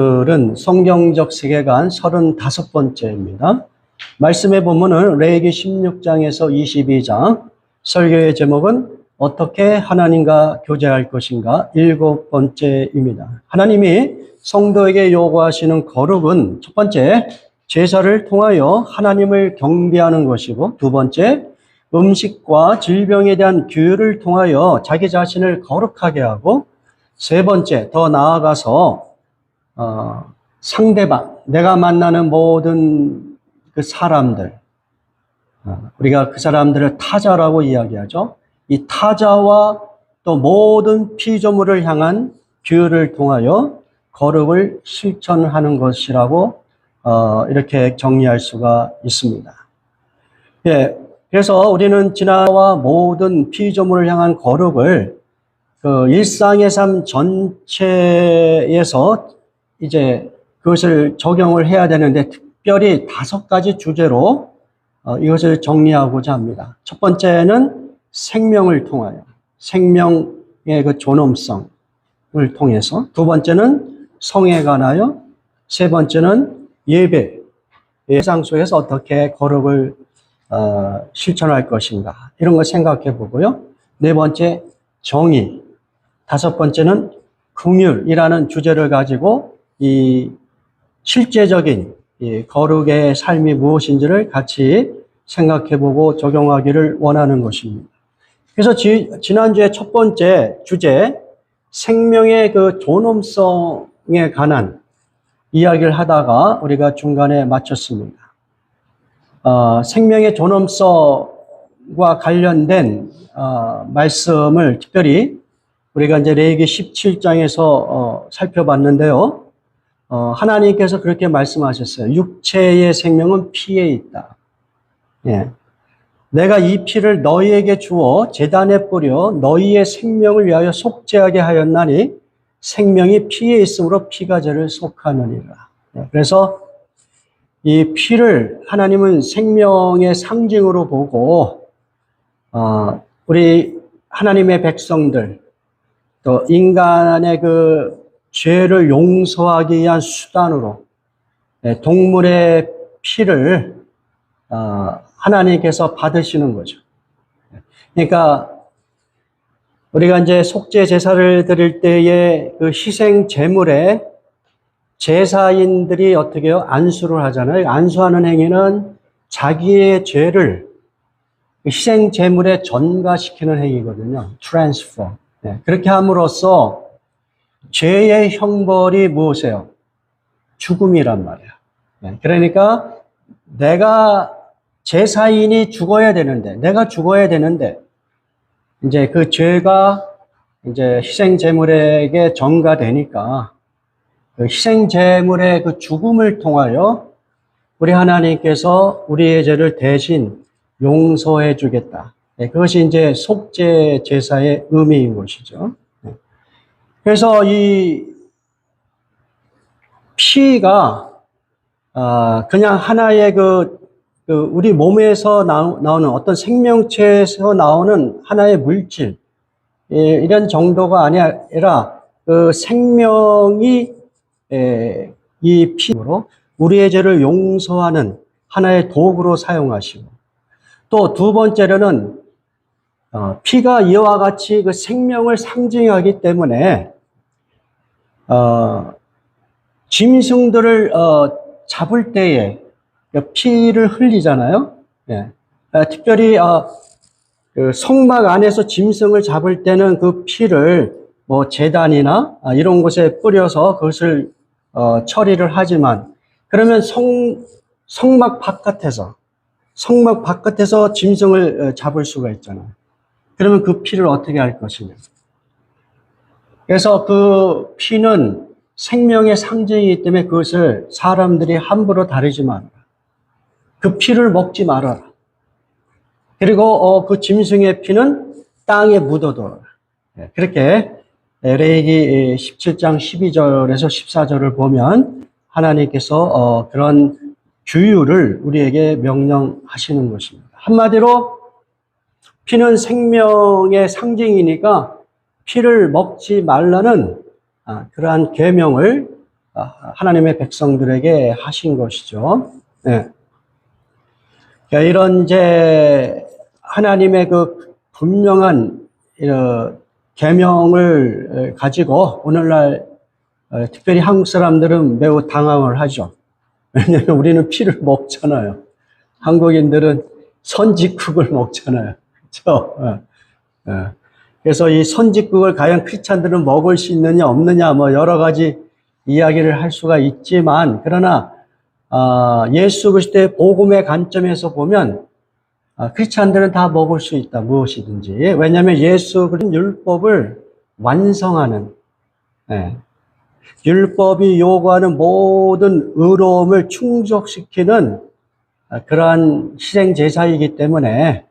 오늘은 성경적 세계관 35번째입니다. 말씀해 보면은 레위기 16장에서 22장, 설교의 제목은 어떻게 하나님과 교제할 것인가 7번째입니다. 하나님이 성도에게 요구하시는 거룩은 첫 번째, 제사를 통하여 하나님을 경배하는 것이고, 두 번째, 음식과 질병에 대한 규율을 통하여 자기 자신을 거룩하게 하고, 세 번째, 더 나아가서 상대방, 내가 만나는 모든 그 사람들, 우리가 그 사람들을 타자라고 이야기하죠. 이 타자와 또 모든 피조물을 향한 규율을 통하여 거룩을 실천하는 것이라고 이렇게 정리할 수가 있습니다. 예, 그래서 우리는 진화와 모든 피조물을 향한 거룩을 그 일상의 삶 전체에서 이제 그것을 적용을 해야 되는데, 특별히 5가지 주제로 이것을 정리하고자 합니다. 첫 번째는 생명을 통하여, 생명의 그 존엄성을 통해서, 두 번째는 성에 관하여, 세 번째는 예배, 예상 속에서 어떻게 거룩을 실천할 것인가, 이런 걸 생각해 보고요. 네 번째, 정의, 다섯 번째는 긍휼이라는 주제를 가지고 이 실제적인 이 거룩의 삶이 무엇인지를 같이 생각해보고 적용하기를 원하는 것입니다. 그래서 지난주에 첫 번째 주제, 생명의 그 존엄성에 관한 이야기를 하다가 우리가 중간에 마쳤습니다. 생명의 존엄성과 관련된 말씀을 특별히 우리가 이제 레위기 17장에서 살펴봤는데요. 하나님께서 그렇게 말씀하셨어요. 육체의 생명은 피에 있다. 예. 내가 이 피를 너희에게 주어 제단에 뿌려 너희의 생명을 위하여 속죄하게 하였나니 생명이 피에 있으므로 피가 죄를 속하느니라. 예. 그래서 이 피를 하나님은 생명의 상징으로 보고 우리 하나님의 백성들, 또 인간의 그 죄를 용서하기 위한 수단으로 동물의 피를 하나님께서 받으시는 거죠. 그러니까 우리가 이제 속죄 제사를 드릴 때에 그 희생 제물에 제사인들이 어떻게 해요? 안수를 하잖아요. 안수하는 행위는 자기의 죄를 희생 제물에 전가시키는 행위거든요. transfer. 그렇게 함으로써 죄의 형벌이 무엇이에요? 죽음이란 말이에요. 그러니까 내가 제사인이 죽어야 되는데, 내가 죽어야 되는데, 이제 그 죄가 이제 희생 제물에게 전가되니까 그 희생 제물의 그 죽음을 통하여 우리 하나님께서 우리의 죄를 대신 용서해 주겠다. 그것이 이제 속죄 제사의 의미인 것이죠. 그래서 이 피가 그냥 하나의 우리 몸에서 나오는 어떤 생명체에서 나오는 하나의 물질, 이런 정도가 아니라 그 생명이 이 피로 우리의 죄를 용서하는 하나의 도구로 사용하시고, 또 두 번째로는 피가 이와 같이 그 생명을 상징하기 때문에 짐승들을 잡을 때에 피를 흘리잖아요. 예. 특별히 그 성막 안에서 짐승을 잡을 때는 그 피를 뭐 제단이나 이런 곳에 뿌려서 그것을 처리를 하지만, 그러면 성막 바깥에서 짐승을 잡을 수가 있잖아요. 그러면 그 피를 어떻게 할 것이냐. 그래서 그 피는 생명의 상징이기 때문에 그것을 사람들이 함부로 다루지 말아라. 그 피를 먹지 말아라. 그리고 그 짐승의 피는 땅에 묻어둬라. 그렇게 레위기 17장 12절에서 14절을 보면 하나님께서 그런 규율을 우리에게 명령하시는 것입니다. 한마디로 피는 생명의 상징이니까 피를 먹지 말라는 그러한 계명을 하나님의 백성들에게 하신 것이죠. 예. 그러니까 이런 이제 하나님의 그 분명한 계명을 가지고 오늘날 특별히 한국 사람들은 매우 당황을 하죠. 왜냐하면 우리는 피를 먹잖아요. 한국인들은 선지국을 먹잖아요. 그렇죠? 그래서 이 선지국을 과연 크리스찬들은 먹을 수 있느냐 없느냐 뭐 여러 가지 이야기를 할 수가 있지만, 그러나 예수 그리스도의 복음의 관점에서 보면 크리스찬들은 다 먹을 수 있다, 무엇이든지. 왜냐하면 예수 그리스도는 율법을 완성하는, 율법이 요구하는 모든 의로움을 충족시키는 그러한 희생 제사이기 때문에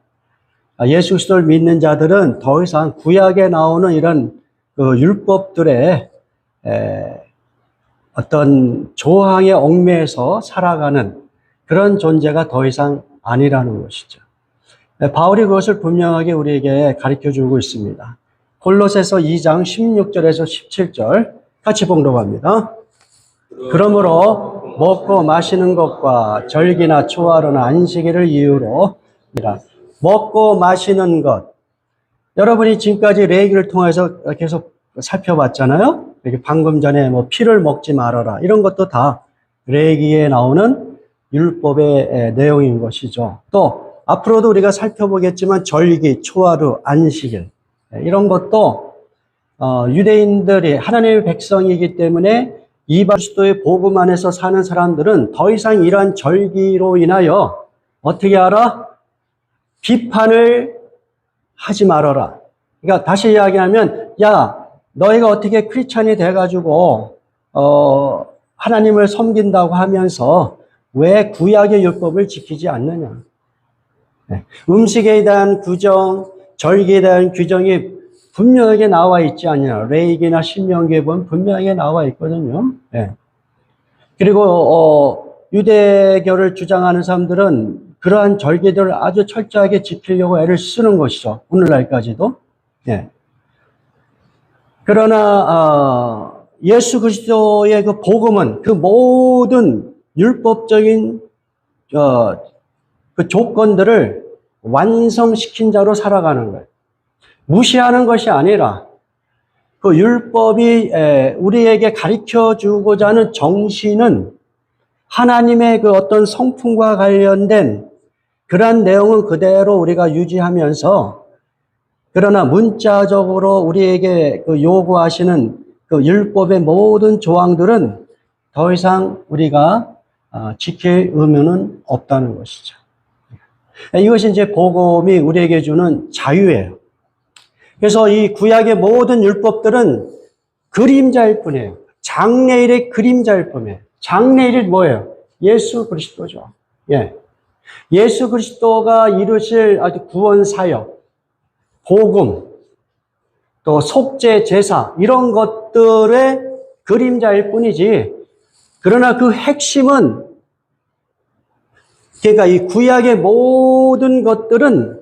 예수 그리스도를 믿는 자들은 더 이상 구약에 나오는 이런 그 율법들의 어떤 조항의 얽매에서 살아가는 그런 존재가 더 이상 아니라는 것이죠. 바울이 그것을 분명하게 우리에게 가르쳐주고 있습니다. 골로새서 2장 16절에서 17절 같이 봉독합니다. 그러므로 먹고 마시는 것과 절기나 초하루나 안식일을 이유로 먹고 마시는 것, 여러분이 지금까지 레위기를 통해서 계속 살펴봤잖아요. 이렇게 방금 전에 뭐 피를 먹지 말아라 이런 것도 다 레위기에 나오는 율법의 내용인 것이죠. 또 앞으로도 우리가 살펴보겠지만 절기, 초하루, 안식일 이런 것도 유대인들이 하나님의 백성이기 때문에 이방 그리스도의 복음 안에서 사는 사람들은 더 이상 이러한 절기로 인하여 어떻게 하라? 비판을 하지 말아라. 그러니까 다시 이야기하면, 야, 너희가 어떻게 크리스찬이 돼가지고 하나님을 섬긴다고 하면서 왜 구약의 율법을 지키지 않느냐? 음식에 대한 규정, 절기에 대한 규정이 분명하게 나와 있지 않냐. 레위기나 신명기에 보면 분명하게 나와 있거든요. 그리고 유대교를 주장하는 사람들은 그러한 절기들을 아주 철저하게 지키려고 애를 쓰는 것이죠. 오늘날까지도. 그러나 예수 그리스도의 그 복음은 그 모든 율법적인 그 조건들을 완성시킨 자로 살아가는 거예요. 무시하는 것이 아니라 그 율법이 우리에게 가르쳐 주고자 하는 정신은 하나님의 그 어떤 성품과 관련된 그러한 내용은 그대로 우리가 유지하면서, 그러나 문자적으로 우리에게 그 요구하시는 그 율법의 모든 조항들은 더 이상 우리가 지킬 의무는 없다는 것이죠. 이것이 이제 복음이 우리에게 주는 자유예요. 그래서 이 구약의 모든 율법들은 그림자일 뿐이에요. 장래일의 그림자일 뿐이에요. 장래일이 뭐예요? 예수 그리스도죠. 예수 그리스도가 이루실 아주 구원 사역, 복음, 또 속죄 제사 이런 것들의 그림자일 뿐이지. 그러나 그 핵심은, 그러니까 이 구약의 모든 것들은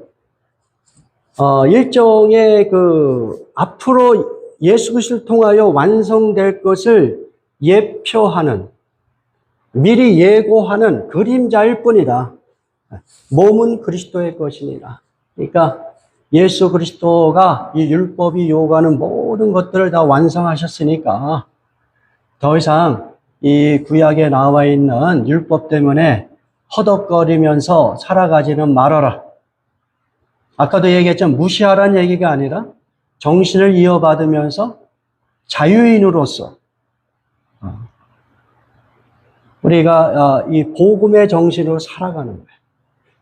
일종의 그 앞으로 예수 그리스도를 통하여 완성될 것을 예표하는, 미리 예고하는 그림자일 뿐이다. 몸은 그리스도의 것이니라. 그러니까 예수 그리스도가 이 율법이 요구하는 모든 것들을 다 완성하셨으니까 더 이상 이 구약에 나와 있는 율법 때문에 허덕거리면서 살아가지는 말아라. 아까도 얘기했지만 무시하라는 얘기가 아니라 정신을 이어받으면서 자유인으로서 우리가 이 복음의 정신으로 살아가는 거예요.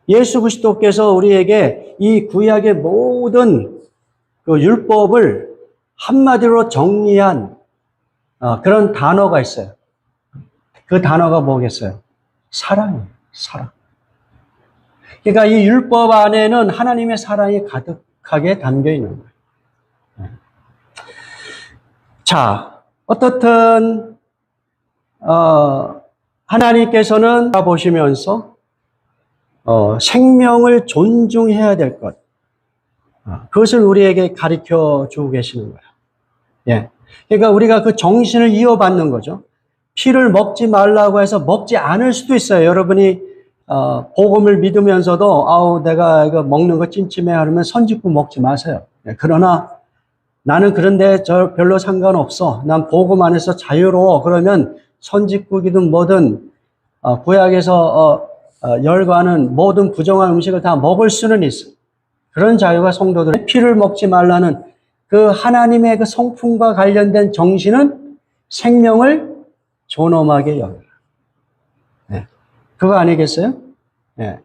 예수 그리스도께서 우리에게 이 구약의 모든 그 율법을 한마디로 정리한 그런 단어가 있어요. 그 단어가 뭐겠어요? 사랑이에요. 사랑. 그러니까 이 율법 안에는 하나님의 사랑이 가득하게 담겨 있는 거예요. 자, 어떻든 하나님께서는 보시면서 생명을 존중해야 될 것, 그것을 우리에게 가르쳐 주고 계시는 거예요. 그러니까 우리가 그 정신을 이어받는 거죠. 피를 먹지 말라고 해서 먹지 않을 수도 있어요. 여러분이 복음을 믿으면서도 아우 내가 이거 먹는 거 찜찜해 하면 선짓국 먹지 마세요. 그러나 나는 그런데 저 별로 상관없어. 난 복음 안에서 자유로워. 그러면 선짓국이든 뭐든 구약에서 열과는 모든 부정한 음식을 다 먹을 수는 있어. 그런 자유가 성도들의 피를 먹지 말라는 그 하나님의 그 성품과 관련된 정신은 생명을 존엄하게 여겨라. 네. 그거 아니겠어요? 네.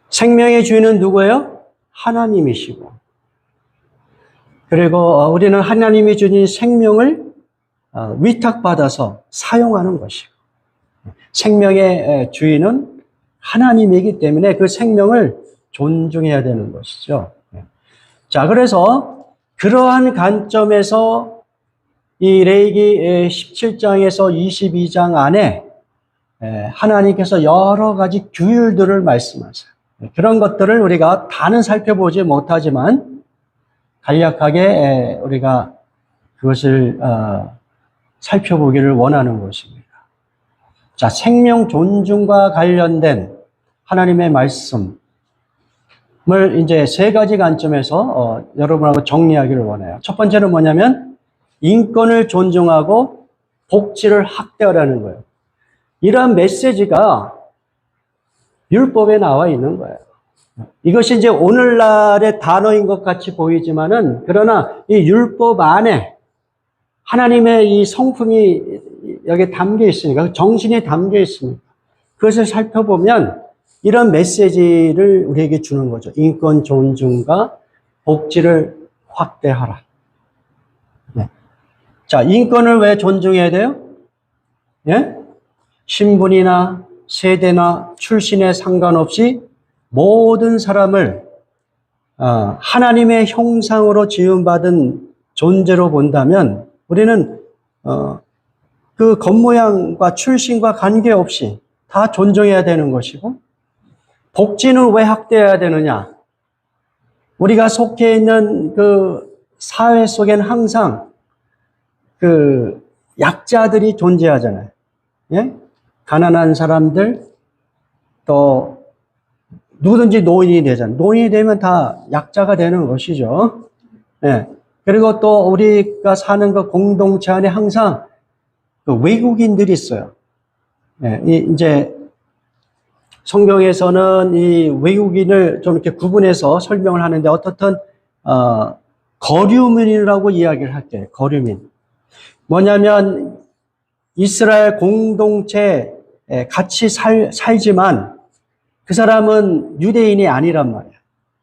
생명의 주인은 누구예요? 하나님이시고. 그리고 우리는 하나님이 주신 생명을 위탁받아서 사용하는 것이고. 생명의 주인은 하나님이기 때문에 그 생명을 존중해야 되는 것이죠. 자, 그래서 그러한 관점에서 이 레위기 17장에서 22장 안에 하나님께서 여러 가지 규율들을 말씀하세요. 그런 것들을 우리가 다는 살펴보지 못하지만 간략하게 우리가 그것을 살펴보기를 원하는 것입니다. 자, 생명 존중과 관련된 하나님의 말씀을 이제 세 가지 관점에서 여러분하고 정리하기를 원해요. 첫 번째는 뭐냐면 인권을 존중하고 복지를 확대하라는 거예요. 이러한 메시지가 율법에 나와 있는 거예요. 이것이 이제 오늘날의 단어인 것 같이 보이지만은 그러나 이 율법 안에 하나님의 이 성품이 여기 담겨 있으니까 정신이 담겨 있습니다. 그것을 살펴보면 이런 메시지를 우리에게 주는 거죠. 인권 존중과 복지를 확대하라. 네. 자, 인권을 왜 존중해야 돼요? 예? 신분이나 세대나 출신에 상관없이 모든 사람을 하나님의 형상으로 지음받은 존재로 본다면 우리는 그 겉모양과 출신과 관계없이 다 존중해야 되는 것이고, 복지는 왜 확대해야 되느냐? 우리가 속해 있는 그 사회 속에는 항상 그 약자들이 존재하잖아요. 예? 가난한 사람들, 또 누구든지 노인이 되잖아요. 노인이 되면 다 약자가 되는 것이죠. 예. 그리고 또 우리가 사는 그 공동체 안에 항상 그 외국인들이 있어요. 예. 이제 성경에서는 이 외국인을 좀 이렇게 구분해서 설명을 하는데 어떻든 거류민이라고 이야기를 할게요. 거류민. 뭐냐면 이스라엘 공동체에 같이 살지만 그 사람은 유대인이 아니란 말이에요.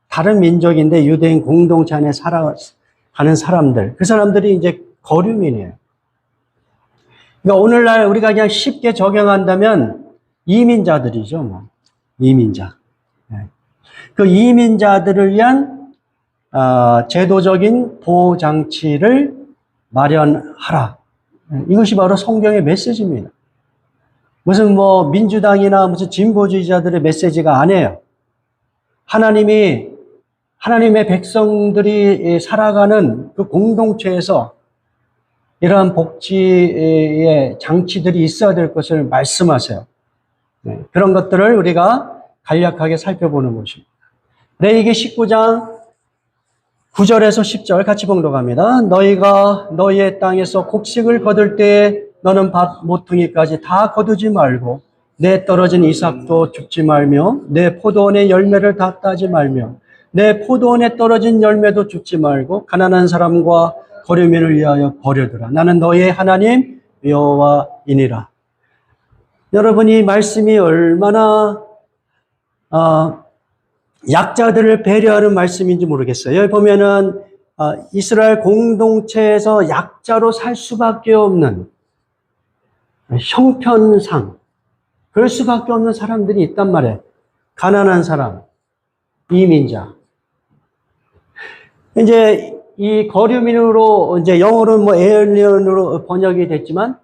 다른 민족인데 유대인 공동체 안에 살아가는 사람들. 그 사람들이 이제 거류민이에요. 그러니까 오늘날 우리가 그냥 쉽게 적용한다면 이민자들이죠, 뭐. 이민자. 그 이민자들을 위한 제도적인 보호장치를 마련하라. 이것이 바로 성경의 메시지입니다. 무슨 뭐 민주당이나 무슨 진보주의자들의 메시지가 아니에요. 하나님의 백성들이 살아가는 그 공동체에서 이러한 복지의 장치들이 있어야 될 것을 말씀하세요. 그런 것들을 우리가 간략하게 살펴보는 것입니다. 레위기 19장 9절에서 10절 같이 봉독합니다. 너희가 너희의 땅에서 곡식을 거둘 때에 너는 밭 모퉁이까지 다 거두지 말고 내 떨어진 이삭도 줍지 말며 내 포도원의 열매를 다 따지 말며 내 포도원에 떨어진 열매도 줍지 말고 가난한 사람과 거류민을 위하여 버려두라. 나는 너희의 하나님 여호와이니라. 여러분, 이 말씀이 얼마나 약자들을 배려하는 말씀인지 모르겠어요. 여기 보면은 이스라엘 공동체에서 약자로 살 수밖에 없는 형편상 그럴 수밖에 없는 사람들이 있단 말이에요. 가난한 사람, 이민자. 이제 이 거류민으로 이제 영어로는 뭐 에일리언으로 번역이 됐지만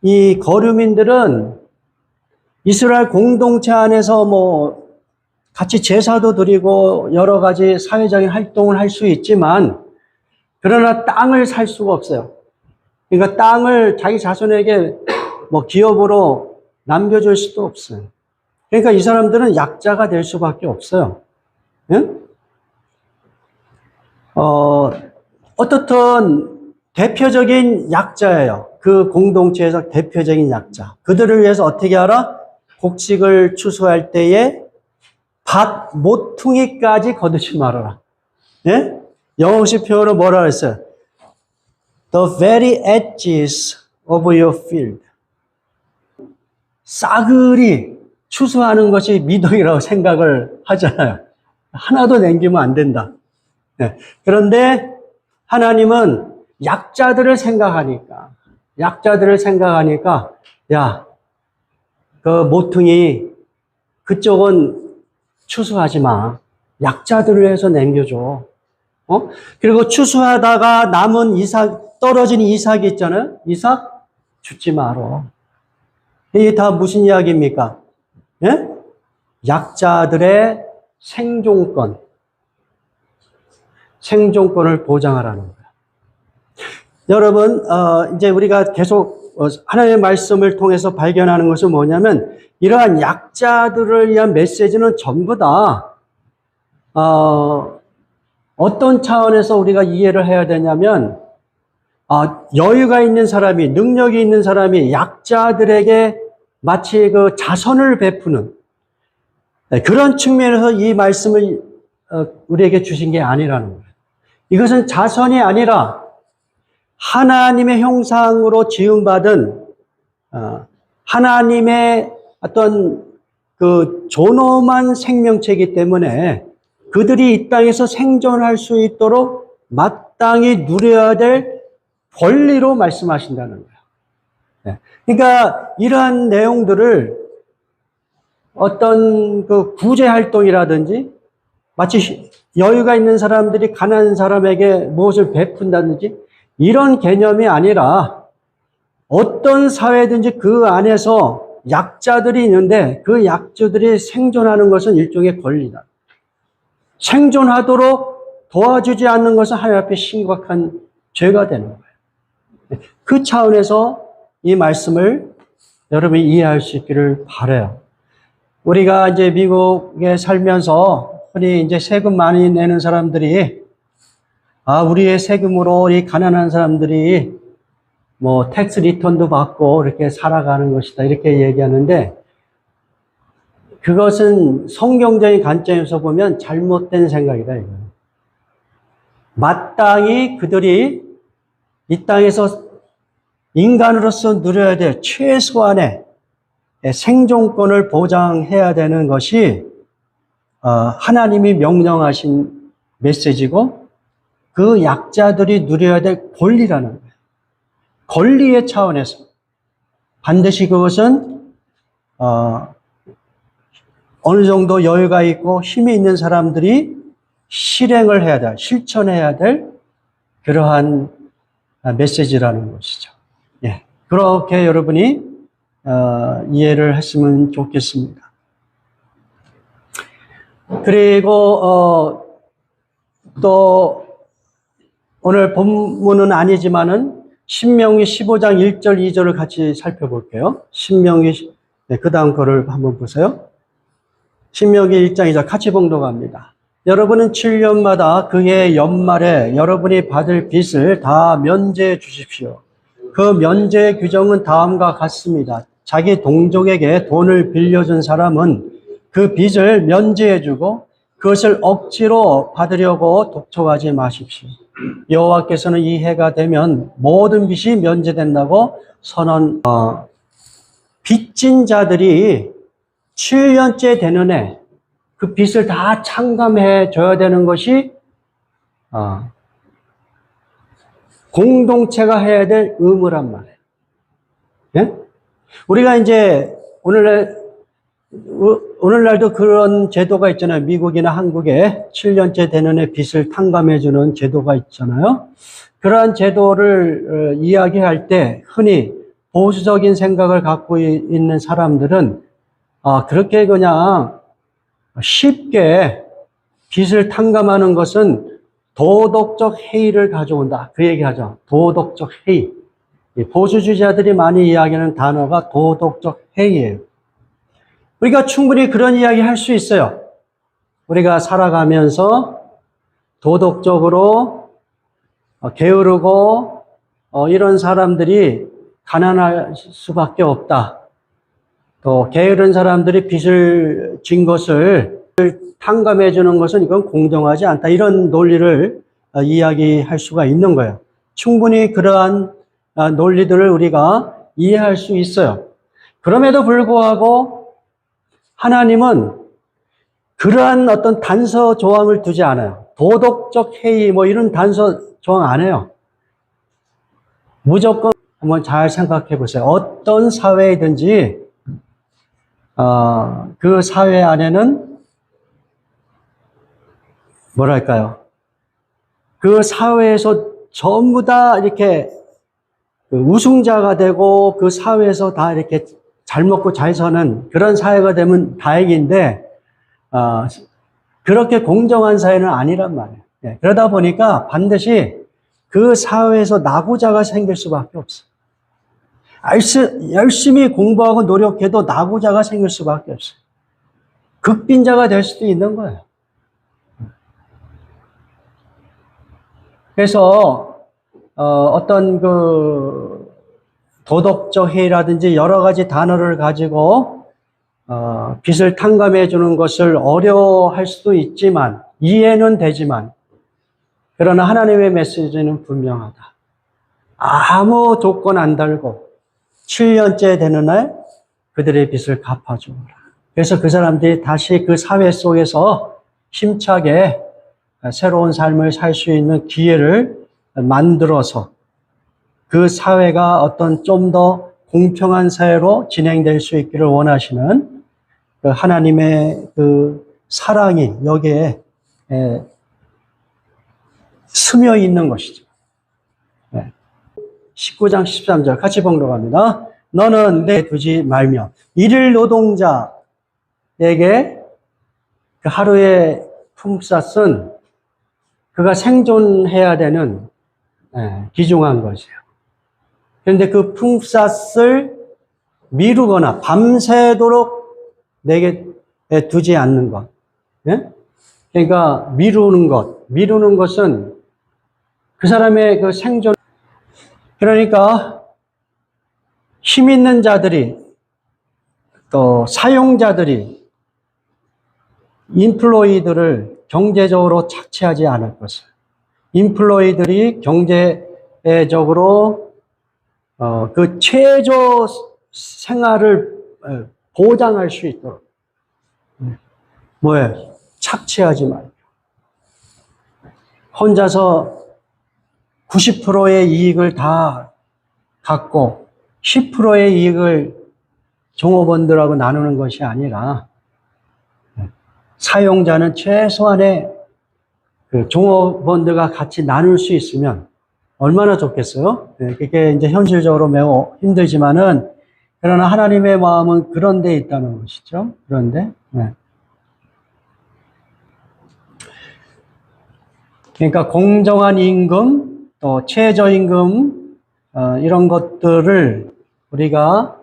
이 거류민들은 이스라엘 공동체 안에서 뭐 같이 제사도 드리고 여러 가지 사회적인 활동을 할 수 있지만 그러나 땅을 살 수가 없어요. 그러니까 땅을 자기 자손에게 뭐 기업으로 남겨줄 수도 없어요. 그러니까 이 사람들은 약자가 될 수밖에 없어요. 응? 어떻든 대표적인 약자예요. 그 공동체에서 대표적인 약자. 그들을 위해서 어떻게 하라? 곡식을 추수할 때에 밭 모퉁이까지 거두지 말아라. 예? 영어식 표현으로 뭐라 했어요? The very edges of your field. 싸그리 추수하는 것이 미덕이라고 생각을 하잖아요. 하나도 남기면 안 된다. 네. 그런데 하나님은 약자들을 생각하니까, 야, 그 모퉁이, 그쪽은 추수하지 마. 약자들을 위해서 남겨줘. 그리고 추수하다가 남은 떨어진 이삭이 있잖아요. 이삭 죽지 마라. 이게 다 무슨 이야기입니까? 예? 약자들의 생존권을 보장하라는 거예요. 여러분, 이제 우리가 계속 하나님의 말씀을 통해서 발견하는 것은 뭐냐면, 이러한 약자들을 위한 메시지는 전부 다, 어떤 차원에서 우리가 이해를 해야 되냐면, 여유가 있는 사람이, 능력이 있는 사람이 약자들에게 마치 그 자선을 베푸는 그런 측면에서 이 말씀을 우리에게 주신 게 아니라는 거예요. 이것은 자선이 아니라 하나님의 형상으로 지음받은 하나님의 어떤 그 존엄한 생명체이기 때문에 그들이 이 땅에서 생존할 수 있도록 마땅히 누려야 될 권리로 말씀하신다는 거예요. 그러니까 이러한 내용들을 어떤 그 구제 활동이라든지 마치 여유가 있는 사람들이 가난한 사람에게 무엇을 베푼다든지 이런 개념이 아니라 어떤 사회든지 그 안에서 약자들이 있는데 그 약자들이 생존하는 것은 일종의 권리다. 생존하도록 도와주지 않는 것은 하나님 앞에 심각한 죄가 되는 거예요. 그 차원에서 이 말씀을 여러분이 이해할 수 있기를 바라요. 우리가 이제 미국에 살면서 흔히 이제 세금 많이 내는 사람들이 우리의 세금으로 이 가난한 사람들이 뭐 텍스 리턴도 받고 이렇게 살아가는 것이다 이렇게 얘기하는데 그것은 성경적인 관점에서 보면 잘못된 생각이다 이거예요. 마땅히 그들이 이 땅에서 인간으로서 누려야 될 최소한의 생존권을 보장해야 되는 것이 하나님이 명령하신 메시지고 그 약자들이 누려야 될 권리라는 거예요. 권리의 차원에서 반드시 그것은 어느 정도 여유가 있고 힘이 있는 사람들이 실행을 해야 될, 실천해야 될 그러한 메시지라는 것이죠. 예, 그렇게 여러분이 이해를 했으면 좋겠습니다. 그리고 또 오늘 본문은 아니지만은 신명기 15장 1절 2절을 같이 살펴볼게요. 신명기 그 다음 거를 한번 보세요. 신명기 1장 2절 같이 봉독합니다. 여러분은 7년마다 그해 연말에 여러분이 받을 빚을 다 면제해 주십시오. 그 면제의 규정은 다음과 같습니다. 자기 동족에게 돈을 빌려준 사람은 그 빚을 면제해주고 그것을 억지로 받으려고 독촉하지 마십시오. 여호와께서는 이 해가 되면 모든 빚이 면제된다고 빚진 자들이 7년째 되는 해 그 빚을 다偿감해 줘야 되는 것이 공동체가 해야 될 의무란 말이에요. 예? 우리가 이제 오늘날도 그런 제도가 있잖아요. 미국이나 한국에 7년째 되는 해 빚을 탕감해 주는 제도가 있잖아요. 그러한 제도를 이야기할 때 흔히 보수적인 생각을 갖고 있는 사람들은 그렇게 그냥 쉽게 빚을 탕감하는 것은 도덕적 해이를 가져온다. 그 얘기하죠. 도덕적 해이. 이 보수주의자들이 많이 이야기하는 단어가 도덕적 해이예요. 우리가 충분히 그런 이야기 할 수 있어요. 우리가 살아가면서 도덕적으로 게으르고 이런 사람들이 가난할 수밖에 없다. 또 게으른 사람들이 빚을 진 것을 탕감해 주는 것은 이건 공정하지 않다. 이런 논리를 이야기할 수가 있는 거예요. 충분히 그러한 논리들을 우리가 이해할 수 있어요. 그럼에도 불구하고 하나님은 그러한 어떤 단서 조항을 두지 않아요. 도덕적 해이 뭐 이런 단서 조항 안 해요. 무조건 한번 잘 생각해 보세요. 어떤 사회이든지 그 사회 안에는 뭐랄까요? 그 사회에서 전부 다 이렇게 우승자가 되고 그 사회에서 다 이렇게 잘 먹고 잘 사는 그런 사회가 되면 다행인데 그렇게 공정한 사회는 아니란 말이에요. 예, 그러다 보니까 반드시 그 사회에서 낙오자가 생길 수밖에 없어요. 열심히 공부하고 노력해도 낙오자가 생길 수밖에 없어요. 극빈자가 될 수도 있는 거예요. 그래서 어떤 그 도덕적 해이라든지 여러 가지 단어를 가지고 빚을 탕감해 주는 것을 어려워할 수도 있지만 이해는 되지만 그러나 하나님의 메시지는 분명하다. 아무 조건 안 달고 7년째 되는 날 그들의 빚을 갚아주라. 그래서 그 사람들이 다시 그 사회 속에서 힘차게 새로운 삶을 살 수 있는 기회를 만들어서 그 사회가 어떤 좀 더 공평한 사회로 진행될 수 있기를 원하시는 그 하나님의 그 사랑이 여기에 스며 있는 것이죠. 19장 13절 같이 봉독합니다. 너는 내 두지 말며 일일 노동자에게 그 하루의 품삯은 그가 생존해야 되는 귀중한 것이에요. 그런데 그 품삯을 미루거나 밤새도록 내게 두지 않는 것. 그러니까 미루는 것은 그 사람의 그 생존. 그러니까 힘 있는 자들이 또 사용자들이 인플로이들을 경제적으로 착취하지 않을 것을. 인플로이들이 경제적으로 그 최저 생활을 보장할 수 있도록 뭐예요? 착취하지 말고 혼자서 90%의 이익을 다 갖고 10%의 이익을 종업원들하고 나누는 것이 아니라 사용자는 최소한의 그 종업원들과 같이 나눌 수 있으면 얼마나 좋겠어요? 그게 이제 현실적으로 매우 힘들지만은 그러나 하나님의 마음은 그런 데 있다는 것이죠. 그런데 그러니까 공정한 임금 또 최저임금 이런 것들을 우리가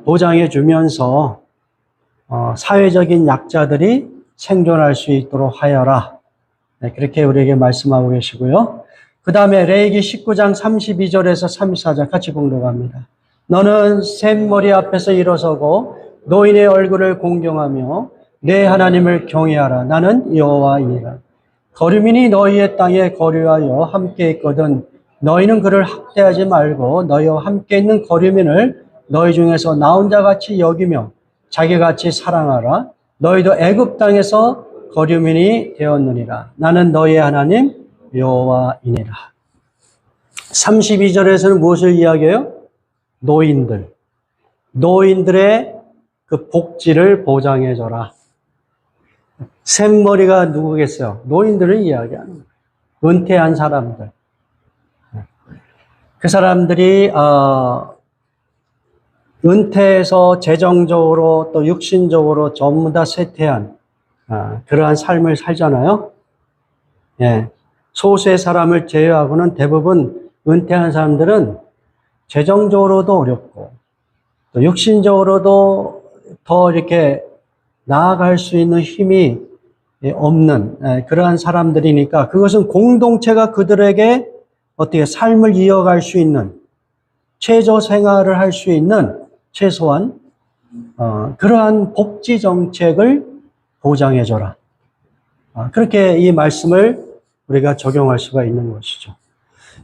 보장해 주면서 사회적인 약자들이 생존할 수 있도록 하여라. 그렇게 우리에게 말씀하고 계시고요. 그 다음에 레위기 19장 32절에서 34절 같이 봉독합니다. 너는 샘머리 앞에서 일어서고 노인의 얼굴을 공경하며 내 하나님을 경외하라. 나는 여호와이니라. 거류민이 너희의 땅에 거류하여 함께 있거든 너희는 그를 학대하지 말고 너희와 함께 있는 거류민을 너희 중에서 나 혼자같이 여기며 자기같이 사랑하라. 너희도 애굽 땅에서 거류민이 되었느니라. 나는 너희의 하나님 여호와이니라. 32절에서는 무엇을 이야기해요? 노인들의 그 복지를 보장해줘라. 샘머리가 누구겠어요? 노인들을 이야기하는 거예요. 은퇴한 사람들. 그 사람들이 은퇴해서 재정적으로 또 육신적으로 전부 다 쇠퇴한 그러한 삶을 살잖아요. 예. 소수의 사람을 제외하고는 대부분 은퇴한 사람들은 재정적으로도 어렵고 또 육신적으로도 더 이렇게 나아갈 수 있는 힘이 없는 그러한 사람들이니까 그것은 공동체가 그들에게 어떻게 삶을 이어갈 수 있는 최저 생활을 할 수 있는 최소한 그러한 복지 정책을 보장해줘라. 그렇게 이 말씀을 우리가 적용할 수가 있는 것이죠.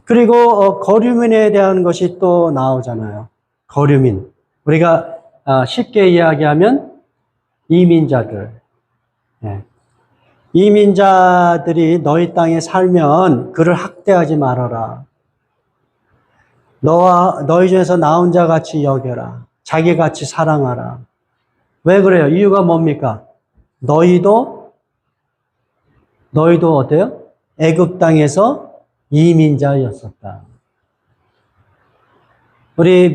그리고 거류민에 대한 것이 또 나오잖아요. 거류민. 우리가 쉽게 이야기하면 이민자들. 예. 이민자들이 너희 땅에 살면 그를 학대하지 말아라. 너희 중에서 나 혼자 같이 여겨라. 자기 같이 사랑하라. 왜 그래요? 이유가 뭡니까? 너희도 어때요? 애굽 땅에서 이민자였었다. 우리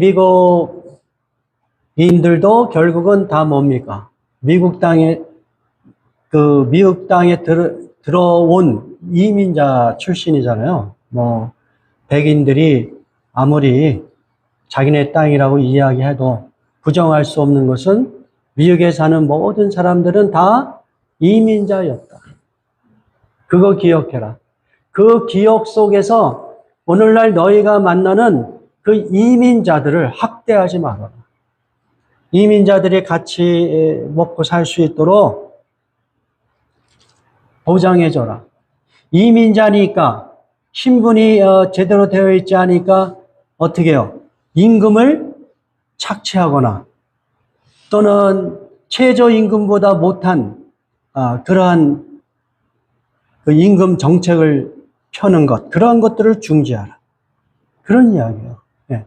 미국인들도 결국은 다 뭡니까? 미국 땅에 들어온 이민자 출신이잖아요. 뭐 백인들이 아무리 자기네 땅이라고 이야기해도 부정할 수 없는 것은 미국에 사는 모든 사람들은 다 이민자였다. 그거 기억해라. 그 기억 속에서 오늘날 너희가 만나는 그 이민자들을 학대하지 말아라. 이민자들이 같이 먹고 살 수 있도록 보장해줘라. 이민자니까 신분이 제대로 되어 있지 않으니까 어떻게 해요? 임금을 착취하거나 또는 최저임금보다 못한 그러한 그 임금 정책을 펴는 것, 그러한 것들을 중지하라. 그런 이야기예요. 네.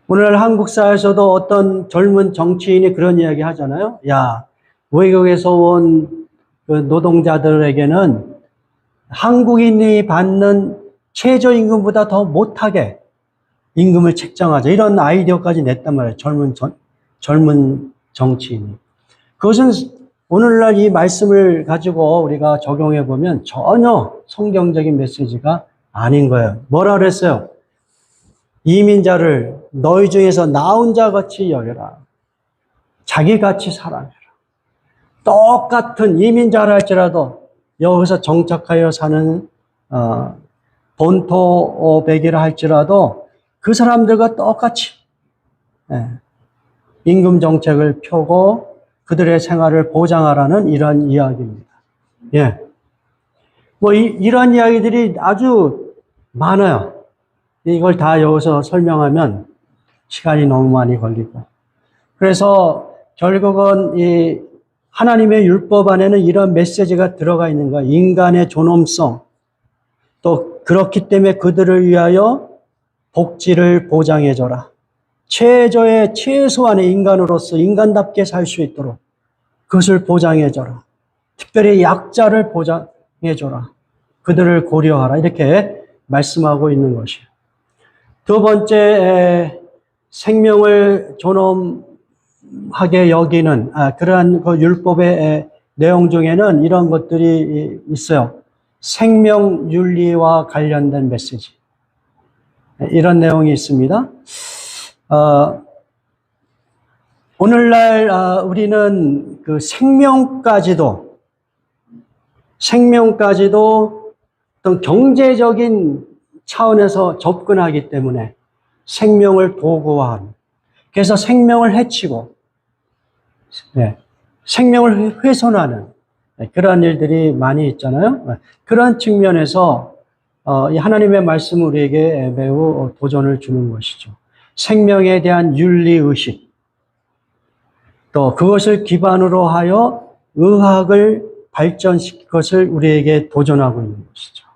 오늘 한국 사회에서도 어떤 젊은 정치인이 그런 이야기 하잖아요. 야, 외국에서 온 그 노동자들에게는 한국인이 받는 최저임금보다 더 못하게 임금을 책정하자. 이런 아이디어까지 냈단 말이에요. 젊은 정치인이. 그것은 오늘날 이 말씀을 가지고 우리가 적용해 보면 전혀 성경적인 메시지가 아닌 거예요. 뭐라 그랬어요? 이민자를 너희 중에서 나 혼자 같이 여겨라. 자기같이 사랑해라. 똑같은 이민자라 할지라도 여기서 정착하여 사는 본토백이라 할지라도 그 사람들과 똑같이 임금 정책을 펴고 그들의 생활을 보장하라는 이런 이야기입니다. 예. 뭐 이런 이야기들이 아주 많아요. 이걸 다 여기서 설명하면 시간이 너무 많이 걸리고. 그래서 결국은 이 하나님의 율법 안에는 이런 메시지가 들어가 있는 거예요. 인간의 존엄성, 또 그렇기 때문에 그들을 위하여 복지를 보장해줘라. 최소한의 인간으로서 인간답게 살 수 있도록 그것을 보장해줘라. 특별히 약자를 보장해줘라. 그들을 고려하라. 이렇게 말씀하고 있는 것이에요. 두 번째, 생명을 존엄하게 여기는 그러한 그 율법의 내용 중에는 이런 것들이 있어요. 생명윤리와 관련된 메시지. 이런 내용이 있습니다. 오늘날 우리는 그 생명까지도 어떤 경제적인 차원에서 접근하기 때문에 생명을 도구화하는, 그래서 생명을 해치고 생명을 훼손하는 그러한 일들이 많이 있잖아요. 그런 측면에서 하나님의 말씀은 우리에게 매우 도전을 주는 것이죠. 생명에 대한 윤리의식, 또 그것을 기반으로 하여 의학을 발전시킬 것을 우리에게 도전하고 있는 것이죠.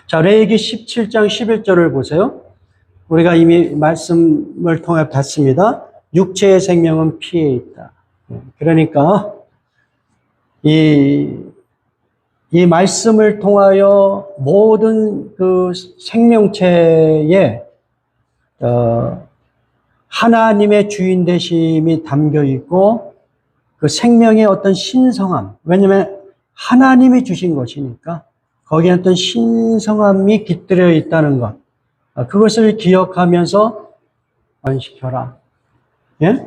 자, 레위기 17장 11절을 보세요. 우리가 이미 말씀을 통해 봤습니다. 육체의 생명은 피에 있다. 그러니까 이 말씀을 통하여 모든 그 생명체에 하나님의 주인 되심이 담겨 있고 그 생명의 어떤 신성함, 왜냐하면 하나님이 주신 것이니까 거기에 어떤 신성함이 깃들여 있다는 것, 그것을 기억하면서 시켜라. 예?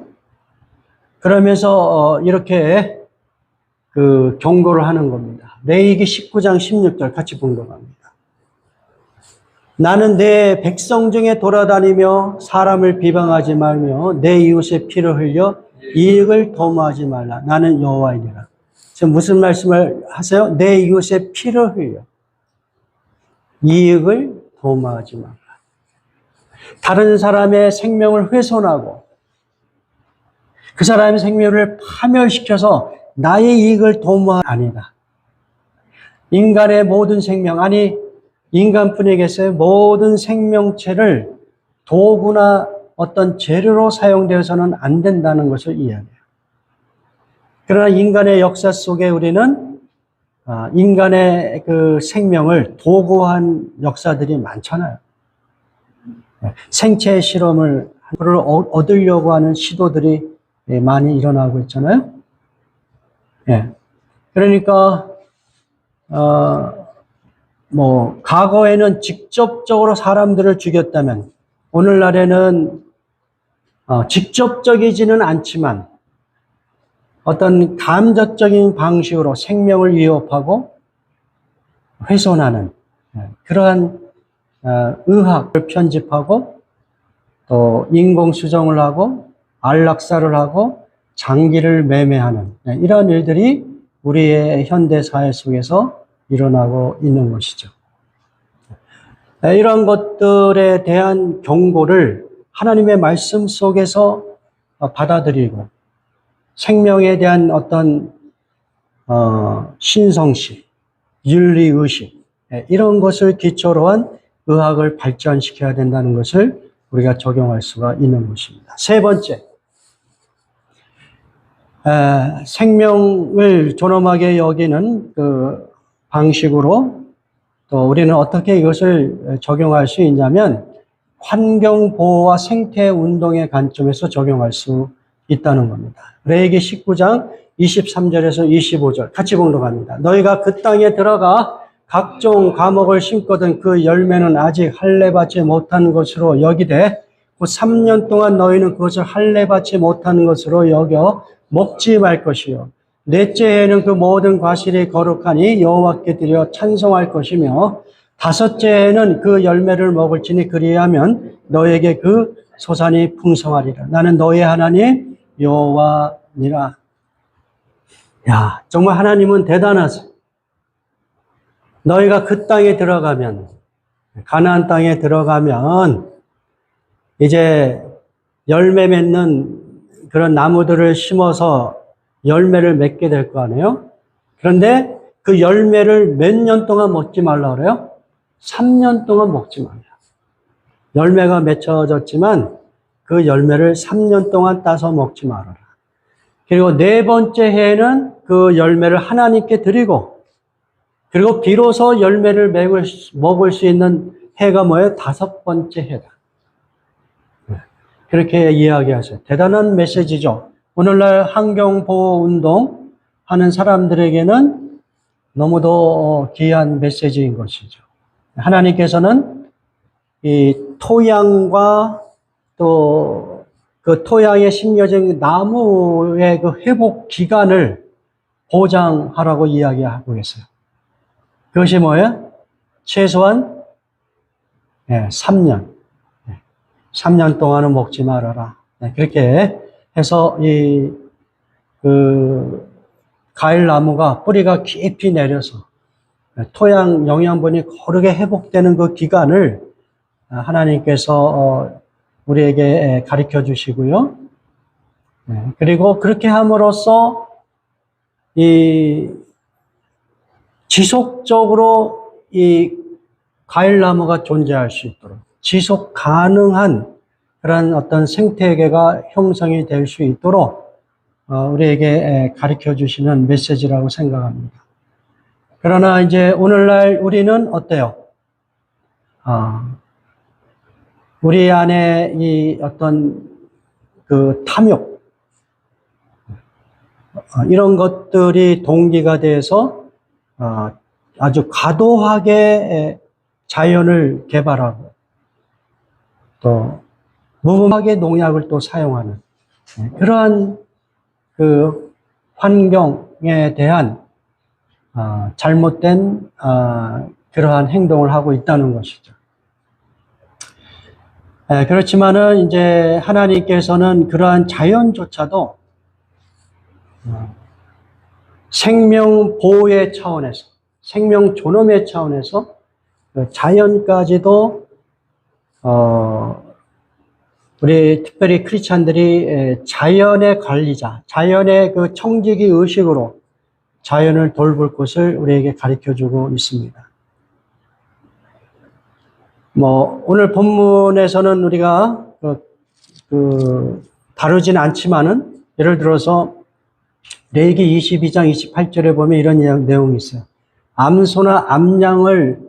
그러면서 이렇게 그 경고를 하는 겁니다. 레위기 19장 16절 같이 봉독합니다. 나는 내 백성 중에 돌아다니며 사람을 비방하지 말며 내 이웃의 피를 흘려 이익을 도모하지 말라. 나는 여호와이니라. 지금 무슨 말씀을 하세요? 내 이웃의 피를 흘려 이익을 도모하지 말라. 다른 사람의 생명을 훼손하고 그 사람의 생명을 파멸시켜서 나의 이익을 도모하는 아니다. 인간의 모든 생명, 아니 인간뿐이겠어요? 모든 생명체를 도구나 어떤 재료로 사용되어서는 안 된다는 것을 이해해요. 그러나 인간의 역사 속에 우리는 인간의 그 생명을 도구한 역사들이 많잖아요. 생체 실험을 얻으려고 하는 시도들이 많이 일어나고 있잖아요. 예. 그러니까 과거에는 직접적으로 사람들을 죽였다면 오늘날에는 직접적이지는 않지만 어떤 감정적인 방식으로 생명을 위협하고 훼손하는 그러한 의학을 편집하고 또 인공수정을 하고 안락사를 하고 장기를 매매하는 이러한 일들이 우리의 현대사회 속에서 일어나고 있는 것이죠. 이런 것들에 대한 경고를 하나님의 말씀 속에서 받아들이고 생명에 대한 어떤 신성식, 윤리의식 이런 것을 기초로 한 의학을 발전시켜야 된다는 것을 우리가 적용할 수가 있는 것입니다. 세 번째, 생명을 존엄하게 여기는 그 방식으로 또 우리는 어떻게 이것을 적용할 수 있냐면 환경보호와 생태운동의 관점에서 적용할 수 있다는 겁니다. 레위기 19장 23절에서 25절 같이 봉독합니다. 너희가 그 땅에 들어가 각종 과목을 심거든 그 열매는 아직 할례받지 못한 것으로 여기되 그 3년 동안 너희는 그것을 할례받지 못한 것으로 여겨 먹지 말 것이요 넷째 해에는 그 모든 과실이 거룩하니 여호와께 드려 찬송할 것이며 다섯째 해에는 그 열매를 먹을지니 그리하면 너에게 그 소산이 풍성하리라. 나는 너의 하나님 여호와니라. 야, 정말 하나님은 대단하세요. 너희가 그 땅에 들어가면, 가나안 땅에 들어가면 이제 열매 맺는 그런 나무들을 심어서 열매를 맺게 될 거 아니에요? 그런데 그 열매를 몇 년 동안 먹지 말라 그래요? 3년 동안 먹지 말라. 열매가 맺혀졌지만 그 열매를 3년 동안 따서 먹지 말아라. 그리고 네 번째 해에는 그 열매를 하나님께 드리고 그리고 비로소 열매를 먹을 수 있는 해가 뭐예요? 다섯 번째 해다. 그렇게 이야기하세요. 대단한 메시지죠. 오늘날 환경보호운동 하는 사람들에게는 너무도 귀한 메시지인 것이죠. 하나님께서는 이 토양과 또 그 토양에 심겨진 나무의 그 회복 기간을 보장하라고 이야기하고 계세요. 그것이 뭐예요? 최소한 3년. 3년 동안은 먹지 말아라. 그렇게 해서 그 과일나무가 뿌리가 깊이 내려서 토양 영양분이 고르게 회복되는 그 기간을 하나님께서 우리에게 가르쳐 주시고요. 그리고 그렇게 함으로써 지속적으로 이 과일나무가 존재할 수 있도록 지속 가능한 그런 어떤 생태계가 형성이 될 수 있도록 우리에게 가르쳐 주시는 메시지라고 생각합니다. 그러나 이제 오늘날 우리는 어때요? 우리 안에 이 어떤 그 탐욕, 이런 것들이 동기가 돼서 아주 과도하게 자연을 개발하고 또 무분하게 농약을 또 사용하는 그러한 그 환경에 대한 잘못된 그러한 행동을 하고 있다는 것이죠. 그렇지만은 이제 하나님께서는 그러한 자연조차도 생명 보호의 차원에서, 생명 존엄의 차원에서 자연까지도 우리 특별히 크리스찬들이 자연의 관리자, 자연의 그 청지기 의식으로 자연을 돌볼 것을 우리에게 가르쳐주고 있습니다. 오늘 본문에서는 우리가 다루진 않지만은 예를 들어서 레위기 22장 28절에 보면 이런 내용이 있어요. 암소나 암양을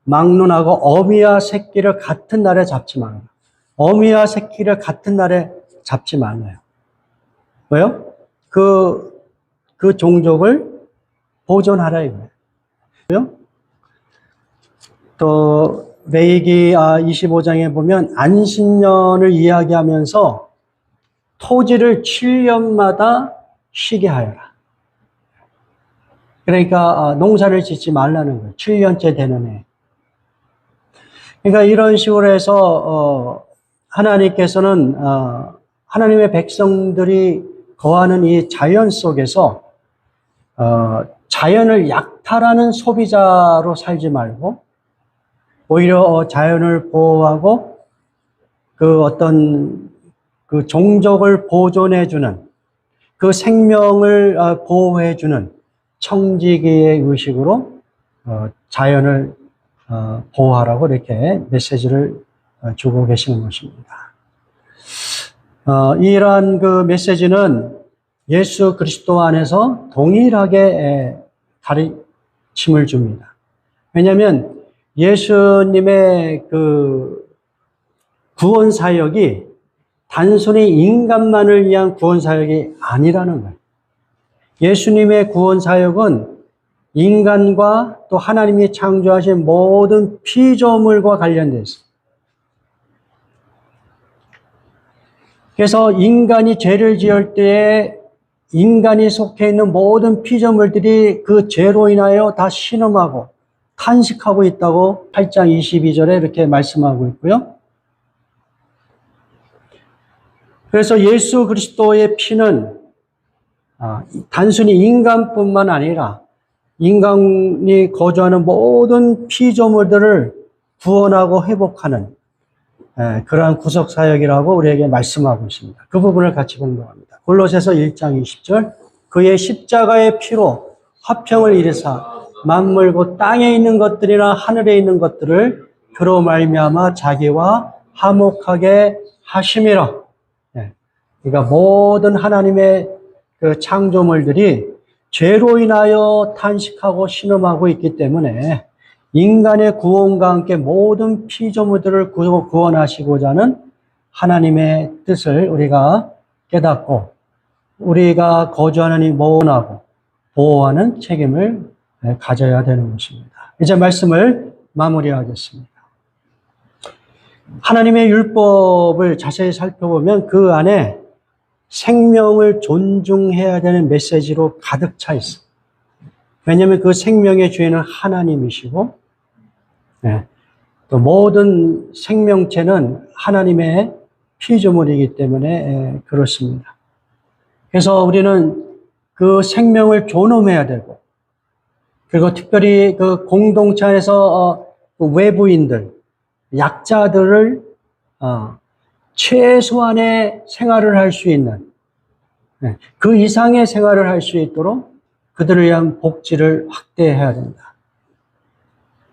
막론하고 어미와 새끼를 같은 날에 잡지 말아라. 어미와 새끼를 같은 날에 잡지 말아요. 왜요? 그 종족을 보존하라 이거예요. 또 레위기 25장에 보면 안식년을 이야기하면서 토지를 7년마다 쉬게 하여라. 그러니까 농사를 짓지 말라는 거예요. 7년째 되는 해. 그러니까 이런 식으로 해서 하나님께서는 하나님의 백성들이 거하는 이 자연 속에서 자연을 약탈하는 소비자로 살지 말고 오히려 자연을 보호하고 그 어떤 그 종족을 보존해주는 그 생명을 보호해주는 청지기의 의식으로 자연을 보호하라고 이렇게 메시지를 주고 계시는 것입니다. 이러한 그 메시지는 예수 그리스도 안에서 동일하게 가르침을 줍니다. 왜냐하면 예수님의 그 구원 사역이 단순히 인간만을 위한 구원 사역이 아니라는 거예요. 예수님의 구원 사역은 인간과 또 하나님이 창조하신 모든 피조물과 관련되어 있습니다. 그래서 인간이 죄를 지을 때에 인간이 속해 있는 모든 피조물들이 그 죄로 인하여 다 신음하고 탄식하고 있다고 8장 22절에 이렇게 말씀하고 있고요. 그래서 예수 그리스도의 피는 단순히 인간뿐만 아니라 인간이 거주하는 모든 피조물들을 구원하고 회복하는 그러한 구속 사역이라고 우리에게 말씀하고 있습니다. 그 부분을 같이 공부합니다. 골로새서 1장 20절 그의 십자가의 피로 화평을 이루사 만물 곧 땅에 있는 것들이나 하늘에 있는 것들을 그로 말미암아 자기와 화목하게 하심이라. 그러니까 모든 하나님의 그 창조물들이 죄로 인하여 탄식하고 신음하고 있기 때문에 인간의 구원과 함께 모든 피조물들을 구원하시고자 하는 하나님의 뜻을 우리가 깨닫고 우리가 거주하는 이 모원하고 보호하는 책임을 가져야 되는 것입니다. 이제 말씀을 마무리하겠습니다. 하나님의 율법을 자세히 살펴보면 그 안에 생명을 존중해야 되는 메시지로 가득 차 있어요. 왜냐하면 그 생명의 주인은 하나님이시고 또 모든 생명체는 하나님의 피조물이기 때문에 그렇습니다. 그래서 우리는 그 생명을 존엄해야 되고 그리고 특별히 그 공동체 안에서 외부인들, 약자들을 최소한의 생활을 할 수 있는 그 이상의 생활을 할 수 있도록 그들을 위한 복지를 확대해야 된다.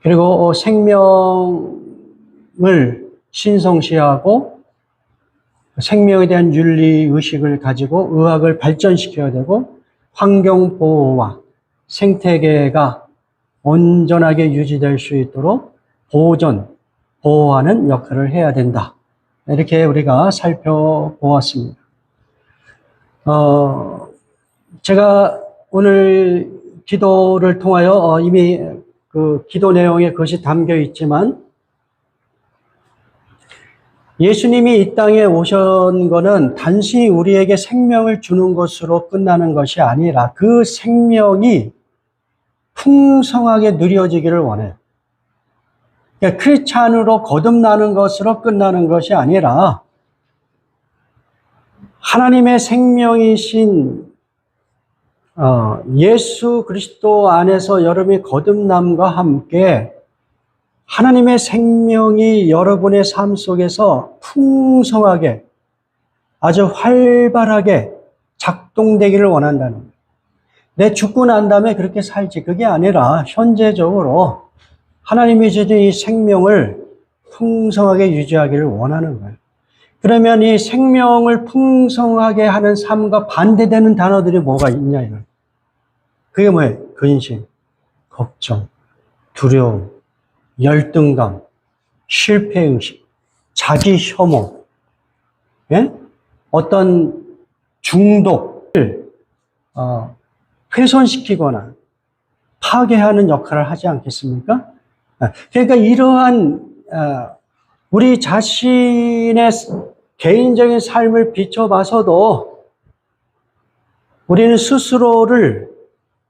그리고 생명을 신성시하고 생명에 대한 윤리의식을 가지고 의학을 발전시켜야 되고 환경보호와 생태계가 온전하게 유지될 수 있도록 보호하는 역할을 해야 된다. 이렇게 우리가 살펴보았습니다. 제가 오늘 기도를 통하여 이미 그 기도 내용에 그것이 담겨 있지만 예수님이 이 땅에 오신 거는 단순히 우리에게 생명을 주는 것으로 끝나는 것이 아니라 그 생명이 풍성하게 누려지기를 원해요. 그러니까 크리스찬으로 거듭나는 것으로 끝나는 것이 아니라 하나님의 생명이신 예수 그리스도 안에서 여러분이 거듭남과 함께 하나님의 생명이 여러분의 삶 속에서 풍성하게 아주 활발하게 작동되기를 원한다는 거예요. 내 죽고 난 다음에 그렇게 살지 그게 아니라 현재적으로 하나님이 주신 이 생명을 풍성하게 유지하기를 원하는 거예요. 그러면 이 생명을 풍성하게 하는 삶과 반대되는 단어들이 뭐가 있냐 이거예요. 그게 뭐예요? 근심, 걱정, 두려움, 열등감, 실패의식, 자기 혐오, 예? 어떤 중독을 훼손시키거나 파괴하는 역할을 하지 않겠습니까? 그러니까 이러한 우리 자신의 개인적인 삶을 비춰봐서도 우리는 스스로를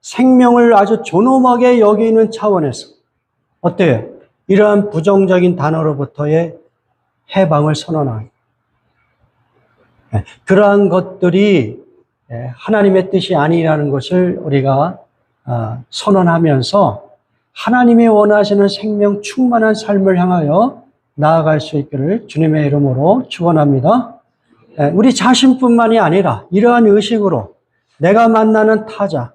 생명을 아주 존엄하게 여기는 차원에서 어때요? 이러한 부정적인 단어로부터의 해방을 선언하고 그러한 것들이 하나님의 뜻이 아니라는 것을 우리가 선언하면서 하나님이 원하시는 생명 충만한 삶을 향하여 나아갈 수 있기를 주님의 이름으로 축원합니다. 우리 자신뿐만이 아니라 이러한 의식으로 내가 만나는 타자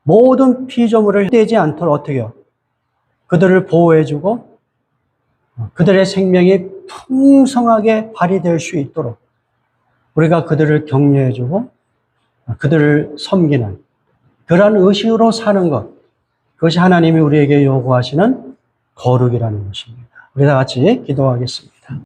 모든 피조물을 떼지 않도록 어떻게 해요? 그들을 보호해주고 그들의 생명이 풍성하게 발휘될 수 있도록 우리가 그들을 격려해주고 그들을 섬기는 그러한 의식으로 사는 것, 그것이 하나님이 우리에게 요구하시는 거룩이라는 것입니다. 우리 다 같이 기도하겠습니다.